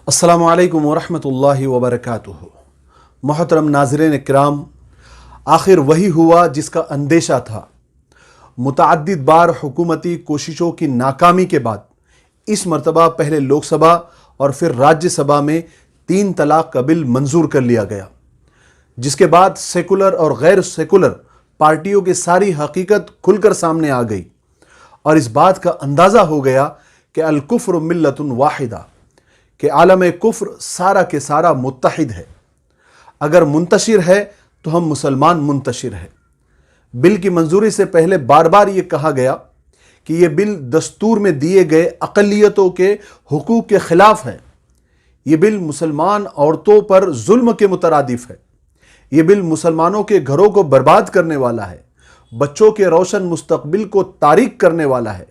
السلام علیکم ورحمۃ اللہ وبرکاتہ۔ محترم ناظرین اکرام، آخر وہی ہوا جس کا اندیشہ تھا۔ متعدد بار حکومتی کوششوں کی ناکامی کے بعد اس مرتبہ پہلے لوک سبھا اور پھر راجیہ سبھا میں 3 طلاق کا بل منظور کر لیا گیا، جس کے بعد سیکولر اور غیر سیکولر پارٹیوں کی ساری حقیقت کھل کر سامنے آ گئی اور اس بات کا اندازہ ہو گیا کہ الکفر ملت واحدہ، کہ عالم کفر سارا کے سارا متحد ہے۔ اگر منتشر ہے تو ہم مسلمان منتشر ہے۔ بل کی منظوری سے پہلے بار بار یہ کہا گیا کہ یہ بل دستور میں دیے گئے اقلیتوں کے حقوق کے خلاف ہے۔ یہ بل مسلمان عورتوں پر ظلم کے مترادف ہے۔ یہ بل مسلمانوں کے گھروں کو برباد کرنے والا ہے، بچوں کے روشن مستقبل کو تاریک کرنے والا ہے،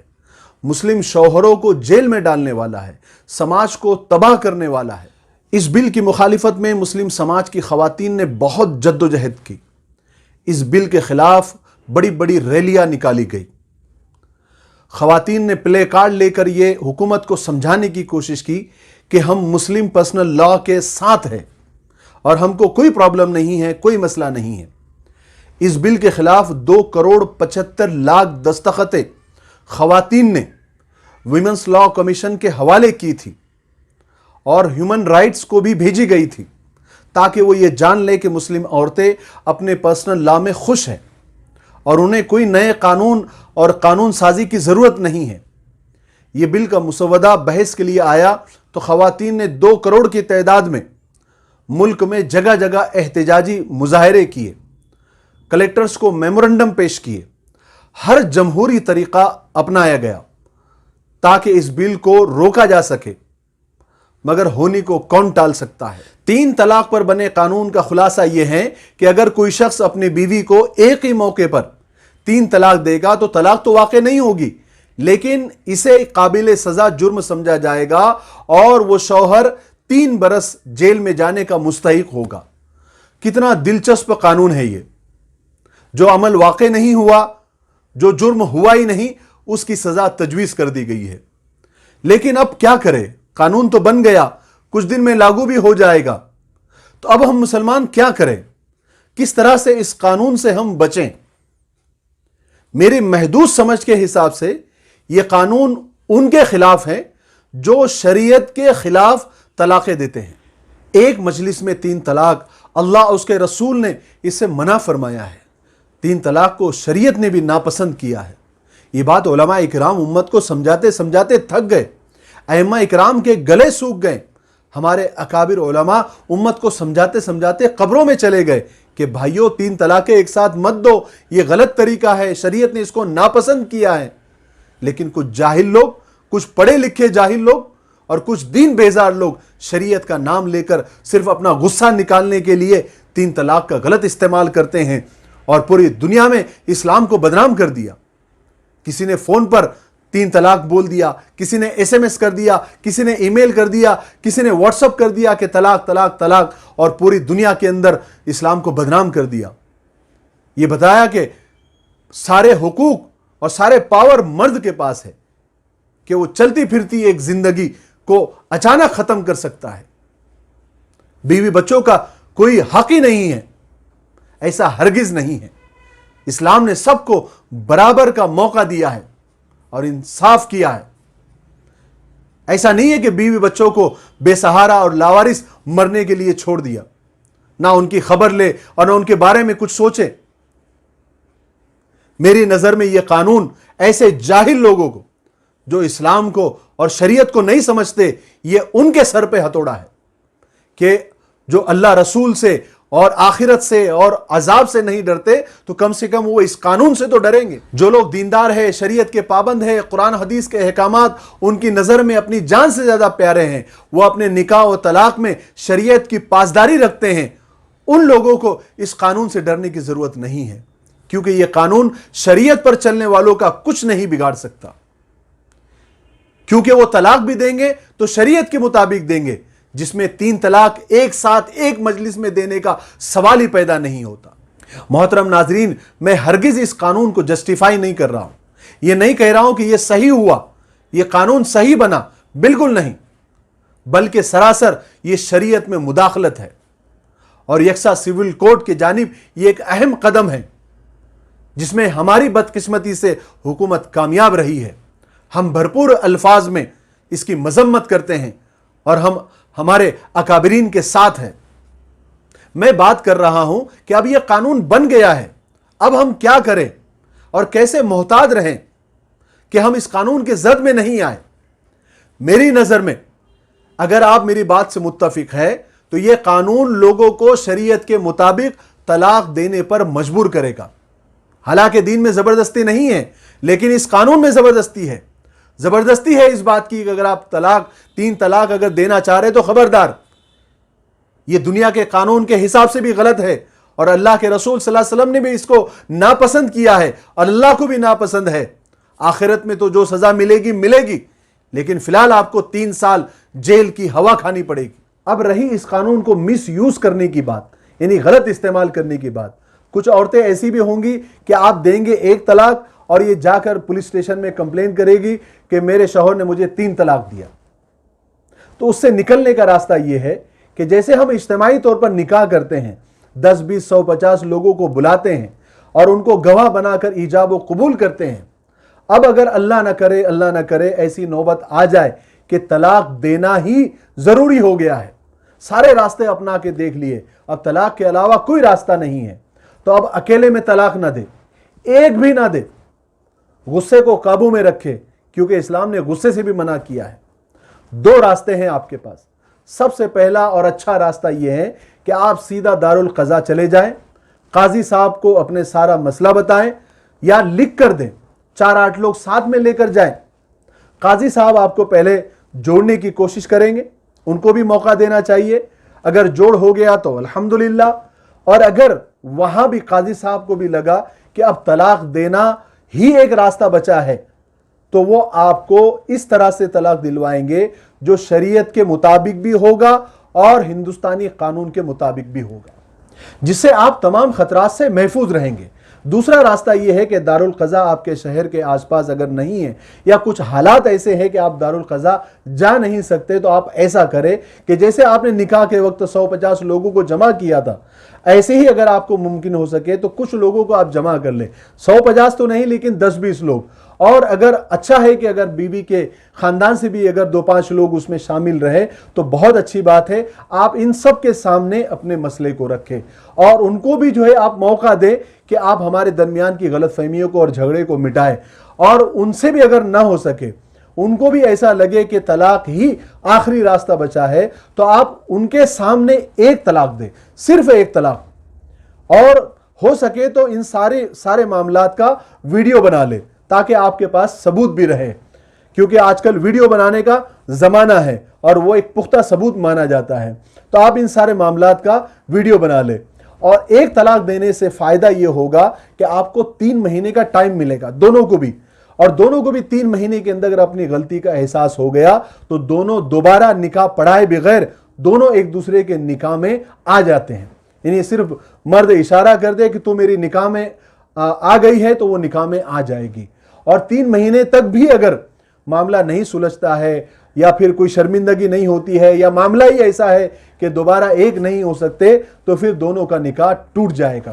مسلم شوہروں کو جیل میں ڈالنے والا ہے، سماج کو تباہ کرنے والا ہے۔ اس بل کی مخالفت میں مسلم سماج کی خواتین نے بہت جد و جہد کی۔ اس بل کے خلاف بڑی بڑی ریلیاں نکالی گئی۔ خواتین نے پلے کارڈ لے کر یہ حکومت کو سمجھانے کی کوشش کی کہ ہم مسلم پرسنل لا کے ساتھ ہیں اور ہم کو کوئی پرابلم نہیں ہے، کوئی مسئلہ نہیں ہے۔ اس بل کے خلاف 2,75,00,000 دستخطیں خواتین نے ویمنس لا کمیشن کے حوالے کی تھی اور ہیومن رائٹس کو بھی بھیجی گئی تھی، تاکہ وہ یہ جان لے کہ مسلم عورتیں اپنے پرسنل لا میں خوش ہیں اور انہیں کوئی نئے قانون اور قانون سازی کی ضرورت نہیں ہے۔ یہ بل کا مسودہ بحث کے لیے آیا تو خواتین نے 2 کروڑ کی تعداد میں ملک میں جگہ جگہ احتجاجی مظاہرے کیے، کلیکٹرز کو میمورنڈم پیش کیے، ہر جمہوری طریقہ اپنایا گیا تاکہ اس بل کو روکا جا سکے، مگر ہونے کو کون ٹال سکتا ہے۔ 3 طلاق پر بنے قانون کا خلاصہ یہ ہے کہ اگر کوئی شخص اپنی بیوی کو ایک ہی موقع پر 3 طلاق دے گا تو طلاق تو واقع نہیں ہوگی، لیکن اسے قابل سزا جرم سمجھا جائے گا اور وہ شوہر 3 برس جیل میں جانے کا مستحق ہوگا۔ کتنا دلچسپ قانون ہے یہ، جو عمل واقع نہیں ہوا، جو جرم ہوا ہی نہیں، اس کی سزا تجویز کر دی گئی ہے۔ لیکن اب کیا کرے؟ قانون تو بن گیا، کچھ دن میں لاگو بھی ہو جائے گا، تو اب ہم مسلمان کیا کریں؟ کس طرح سے اس قانون سے ہم بچیں؟ میری محدود سمجھ کے حساب سے یہ قانون ان کے خلاف ہے جو شریعت کے خلاف طلاقیں دیتے ہیں۔ ایک مجلس میں 3 طلاق، اللہ اور اس کے رسول نے اس سے منع فرمایا ہے۔ 3 طلاق کو شریعت نے بھی ناپسند کیا ہے۔ یہ بات علماء اکرام امت کو سمجھاتے سمجھاتے تھک گئے، ائمہ اکرام کے گلے سوکھ گئے۔ ہمارے اکابر علماء امت کو سمجھاتے سمجھاتے قبروں میں چلے گئے کہ بھائیوں 3 طلاقیں ایک ساتھ مت دو، یہ غلط طریقہ ہے، شریعت نے اس کو ناپسند کیا ہے۔ لیکن کچھ جاہل لوگ، کچھ پڑھے لکھے جاہل لوگ اور کچھ دین بیزار لوگ شریعت کا نام لے کر صرف اپنا غصہ نکالنے کے لیے 3 طلاق کا غلط استعمال کرتے ہیں اور پوری دنیا میں اسلام کو بدنام کر دیا۔ کسی نے فون پر 3 طلاق بول دیا، کسی نے SMS کر دیا، کسی نے ای میل کر دیا، کسی نے واٹس اپ کر دیا کہ طلاق طلاق طلاق، اور پوری دنیا کے اندر اسلام کو بدنام کر دیا۔ یہ بتایا کہ سارے حقوق اور سارے پاور مرد کے پاس ہے کہ وہ چلتی پھرتی ایک زندگی کو اچانک ختم کر سکتا ہے۔ بیوی بچوں کا کوئی حق ہی نہیں ہے، ایسا ہرگز نہیں ہے۔ اسلام نے سب کو برابر کا موقع دیا ہے اور انصاف کیا ہے۔ ایسا نہیں ہے کہ بیوی بچوں کو بے سہارا اور لاوارث مرنے کے لیے چھوڑ دیا، نہ ان کی خبر لے اور نہ ان کے بارے میں کچھ سوچے۔ میری نظر میں یہ قانون ایسے جاہل لوگوں کو جو اسلام کو اور شریعت کو نہیں سمجھتے، یہ ان کے سر پہ ہتھوڑا ہے کہ جو اللہ رسول سے اور آخرت سے اور عذاب سے نہیں ڈرتے تو کم سے کم وہ اس قانون سے تو ڈریں گے۔ جو لوگ دیندار ہے، شریعت کے پابند ہے، قرآن حدیث کے احکامات ان کی نظر میں اپنی جان سے زیادہ پیارے ہیں، وہ اپنے نکاح و طلاق میں شریعت کی پاسداری رکھتے ہیں، ان لوگوں کو اس قانون سے ڈرنے کی ضرورت نہیں ہے، کیونکہ یہ قانون شریعت پر چلنے والوں کا کچھ نہیں بگاڑ سکتا، کیونکہ وہ طلاق بھی دیں گے تو شریعت کے مطابق دیں گے، جس میں 3 طلاق ایک ساتھ ایک مجلس میں دینے کا سوال ہی پیدا نہیں ہوتا۔ محترم ناظرین، میں ہرگز اس قانون کو جسٹیفائی نہیں کر رہا ہوں، یہ نہیں کہہ رہا ہوں کہ یہ صحیح ہوا، یہ قانون صحیح بنا، بالکل نہیں۔ بلکہ سراسر یہ شریعت میں مداخلت ہے، اور یکساں سول کوڈ کی جانب یہ ایک اہم قدم ہے جس میں ہماری بدقسمتی سے حکومت کامیاب رہی ہے۔ ہم بھرپور الفاظ میں اس کی مذمت کرتے ہیں اور ہم ہمارے اکابرین کے ساتھ ہیں۔ میں بات کر رہا ہوں کہ اب یہ قانون بن گیا ہے، اب ہم کیا کریں اور کیسے محتاط رہیں کہ ہم اس قانون کے زد میں نہیں آئے۔ میری نظر میں اگر آپ میری بات سے متفق ہے تو یہ قانون لوگوں کو شریعت کے مطابق طلاق دینے پر مجبور کرے گا۔ حالانکہ دین میں زبردستی نہیں ہے، لیکن اس قانون میں زبردستی ہے۔ زبردستی ہے اس بات کی کہ اگر آپ تین طلاق اگر دینا چاہ رہے تو خبردار، یہ دنیا کے قانون کے حساب سے بھی غلط ہے، اور اللہ کے رسول صلی اللہ علیہ وسلم نے بھی اس کو ناپسند کیا ہے، اور اللہ کو بھی ناپسند ہے۔ آخرت میں تو جو سزا ملے گی، لیکن فی الحال آپ کو 3 سال جیل کی ہوا کھانی پڑے گی۔ اب رہی اس قانون کو مس یوز کرنے کی بات، یعنی غلط استعمال کرنے کی بات، کچھ عورتیں ایسی بھی ہوں گی کہ آپ دیں گے 1 طلاق اور یہ جا کر پولیس اسٹیشن میں کمپلین کرے گی کہ میرے شوہر نے مجھے 3 طلاق دیا۔ تو اس سے نکلنے کا راستہ یہ ہے کہ جیسے ہم اجتماعی طور پر نکاح کرتے ہیں، 10 20 100 50 لوگوں کو بلاتے ہیں اور ان کو گواہ بنا کر ایجاب و قبول کرتے ہیں، اب اگر اللہ نہ کرے ایسی نوبت آ جائے کہ طلاق دینا ہی ضروری ہو گیا ہے، سارے راستے اپنا کے دیکھ لیے، اب طلاق کے علاوہ کوئی راستہ نہیں ہے، تو اب اکیلے میں طلاق نہ دے، ایک بھی نہ دے، غصے کو قابو میں رکھے، کیونکہ اسلام نے غصے سے بھی منع کیا ہے۔ 2 راستے ہیں آپ کے پاس۔ سب سے پہلا اور اچھا راستہ یہ ہے کہ آپ سیدھا دارالقضاء چلے جائیں، قاضی صاحب کو اپنے سارا مسئلہ بتائیں یا لکھ کر دیں، 4-8 لوگ ساتھ میں لے کر جائیں۔ قاضی صاحب آپ کو پہلے جوڑنے کی کوشش کریں گے، ان کو بھی موقع دینا چاہیے، اگر جوڑ ہو گیا تو الحمدللہ، اور اگر وہاں بھی قاضی صاحب کو بھی لگا کہ اب طلاق دینا ہی ایک راستہ بچا ہے تو وہ آپ کو اس طرح سے طلاق دلوائیں گے جو شریعت کے مطابق بھی ہوگا اور ہندوستانی قانون کے مطابق بھی ہوگا، جس سے آپ تمام خطرات سے محفوظ رہیں گے۔ دوسرا راستہ یہ ہے کہ دارالقضاء آپ کے شہر کے آس پاس اگر نہیں ہے یا کچھ حالات ایسے ہیں کہ آپ دارالقضاء جا نہیں سکتے، تو آپ ایسا کریں کہ جیسے آپ نے نکاح کے وقت 150 لوگوں کو جمع کیا تھا، ایسے ہی اگر آپ کو ممکن ہو سکے تو کچھ لوگوں کو آپ جمع کر لیں، 150 تو نہیں لیکن 10-20 لوگ، اور اگر اچھا ہے کہ اگر بیوی کے خاندان سے بھی اگر 2-5 لوگ اس میں شامل رہے تو بہت اچھی بات ہے۔ آپ ان سب کے سامنے اپنے مسئلے کو رکھیں اور ان کو بھی جو ہے آپ موقع دیں کہ آپ ہمارے درمیان کی غلط فہمیوں کو اور جھگڑے کو مٹائیں، اور ان سے بھی اگر نہ ہو سکے، ان کو بھی ایسا لگے کہ طلاق ہی آخری راستہ بچا ہے، تو آپ ان کے سامنے 1 طلاق دیں، صرف 1 طلاق، اور ہو سکے تو ان سارے معاملات کا ویڈیو بنا لے تاکہ آپ کے پاس ثبوت بھی رہے، کیونکہ آج کل ویڈیو بنانے کا زمانہ ہے اور وہ ایک پختہ ثبوت مانا جاتا ہے۔ تو آپ ان سارے معاملات کا ویڈیو بنا لیں، اور 1 طلاق دینے سے فائدہ یہ ہوگا کہ آپ کو 3 مہینے کا ٹائم ملے گا دونوں کو بھی، اور دونوں کو بھی 3 مہینے کے اندر اگر اپنی غلطی کا احساس ہو گیا تو دونوں دوبارہ نکاح پڑھائے بغیر دونوں ایک دوسرے کے نکاح میں آ جاتے ہیں۔ یعنی صرف مرد اشارہ کر دے کہ تو میری نکاح میں آ گئی ہے تو وہ نکاح میں آ جائے گی، اور 3 مہینے تک بھی اگر معاملہ نہیں سلجھتا ہے یا پھر کوئی شرمندگی نہیں ہوتی ہے یا معاملہ ہی ایسا ہے کہ دوبارہ ایک نہیں ہو سکتے، تو پھر دونوں کا نکاح ٹوٹ جائے گا،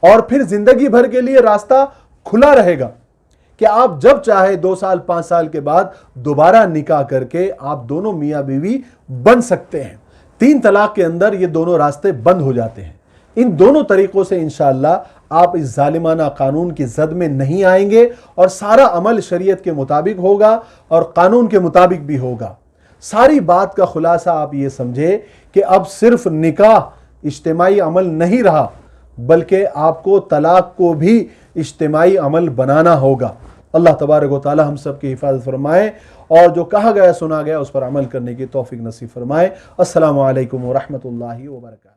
اور پھر زندگی بھر کے لیے راستہ کھلا رہے گا کہ آپ جب چاہے 2 سال 5 سال کے بعد دوبارہ نکاح کر کے آپ دونوں میاں بیوی بن سکتے ہیں۔ 3 طلاق کے اندر یہ دونوں راستے بند ہو جاتے ہیں۔ ان دونوں طریقوں سے انشاءاللہ آپ اس ظالمانہ قانون کی زد میں نہیں آئیں گے، اور سارا عمل شریعت کے مطابق ہوگا اور قانون کے مطابق بھی ہوگا۔ ساری بات کا خلاصہ آپ یہ سمجھے کہ اب صرف نکاح اجتماعی عمل نہیں رہا، بلکہ آپ کو طلاق کو بھی اجتماعی عمل بنانا ہوگا۔ اللہ تبارک و تعالی ہم سب کی حفاظت فرمائے، اور جو کہا گیا سنا گیا اس پر عمل کرنے کی توفیق نصیب فرمائے۔ السلام علیکم ورحمۃ اللہ وبرکاتہ۔